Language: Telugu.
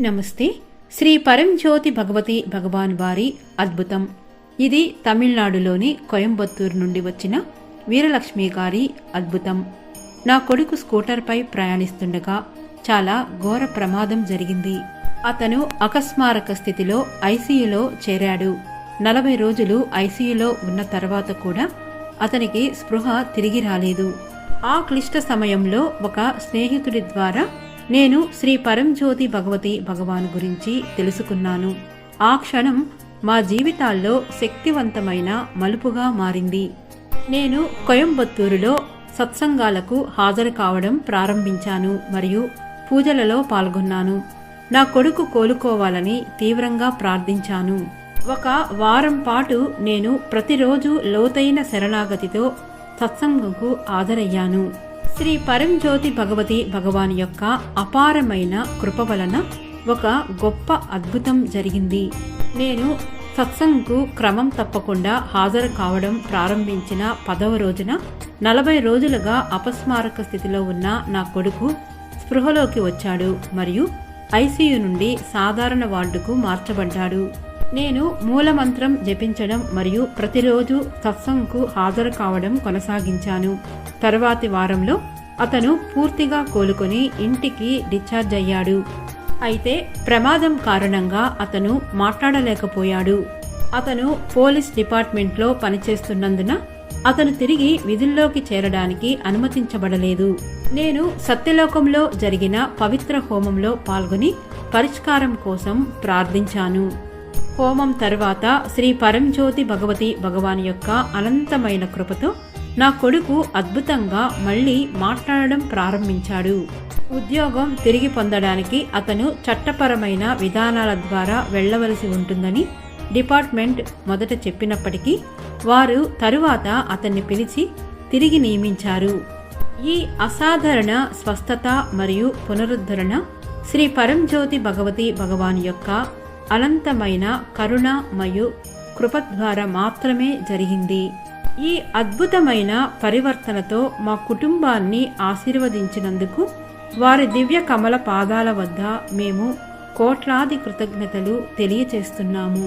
నమస్తే. శ్రీ పరంజ్యోతి భగవతి భగవాన్ వారి అద్భుతం. ఇది తమిళనాడులోని కోయంబత్తూరు నుండి వచ్చిన వీరలక్ష్మి గారి అద్భుతం. నా కొడుకు స్కూటర్పై ప్రయాణిస్తుండగా చాలా ఘోర ప్రమాదం జరిగింది. అతను అకస్మారక స్థితిలో ఐసీయూలో చేరాడు. 40 రోజులు ఐసీయూలో ఉన్న తర్వాత కూడా అతనికి స్పృహ తిరిగి రాలేదు. ఆ క్లిష్ట సమయంలో ఒక స్నేహితుడి ద్వారా నేను శ్రీ పరంజ్యోతి భగవతి భగవాన్ గురించి తెలుసుకున్నాను. ఆ క్షణం మా జీవితాల్లో శక్తివంతమైన మలుపుగా మారింది. నేను కోయంబత్తూరులో సత్సంగాలకు హాజరు కావడం ప్రారంభించాను మరియు పూజలలో పాల్గొన్నాను. నా కొడుకు కోలుకోవాలని తీవ్రంగా ప్రార్థించాను. ఒక వారం పాటు నేను ప్రతిరోజు లోతైన శరణాగతితో సత్సంగంకు హాజరయ్యాను. శ్రీ పరంజ్యోతి భగవతి భగవాన్ యొక్క అపారమైన కృప వలన ఒక గొప్ప అద్భుతం జరిగింది. నేను సత్సంగ్కు క్రమం తప్పకుండా హాజరు కావడం ప్రారంభించిన 10వ రోజున 40 రోజులుగా అపస్మారక స్థితిలో ఉన్న నా కొడుకు స్పృహలోకి వచ్చాడు మరియు ఐసీయూ నుండి సాధారణ వార్డుకు మార్చబడ్డాడు. నేను మూలమంత్రం జపించడం మరియు ప్రతిరోజు సత్సంగ్కు హాజరు కావడం కొనసాగించాను. తరువాతి వారంలో అతను పూర్తిగా కోలుకొని ఇంటికి డిశ్చార్జ్ అయ్యాడు. అయితే ప్రమాదం కారణంగా అతను మాట్లాడలేకపోయాడు. అతను పోలీస్ డిపార్ట్మెంట్లో పనిచేస్తున్నందున అతను తిరిగి విధుల్లోకి చేరడానికి అనుమతించబడలేదు. నేను సత్యలోకంలో జరిగిన పవిత్ర హోమంలో పాల్గొని పరిష్కారం కోసం ప్రార్థించాను. హోమం తర్వాత శ్రీ పరంజ్యోతి భగవతి భగవాన్ యొక్క అనంతమైన కృపతో నా కొడుకు అద్భుతంగా మళ్లీ మాట్లాడడం ప్రారంభించాడు. ఉద్యోగం తిరిగి పొందడానికి అతను చట్టపరమైన విధానాల ద్వారా వెళ్లవలసి ఉంటుందని డిపార్ట్మెంట్ మొదట చెప్పినప్పటికీ వారు తరువాత అతన్ని పిలిచి తిరిగి నియమించారు. ఈ అసాధారణ స్వస్థత మరియు పునరుద్ధరణ శ్రీ పరంజ్యోతి భగవతి భగవాన్ యొక్క అనంతమైన కరుణ మరియు కృప ద్వారా మాత్రమే జరిగింది. ఈ అద్భుతమైన పరివర్తనతో మా కుటుంబాన్ని ఆశీర్వదించినందుకు వారి దివ్య కమల పాదాల వద్ద మేము కోట్లాది కృతజ్ఞతలు తెలియచేస్తున్నాము.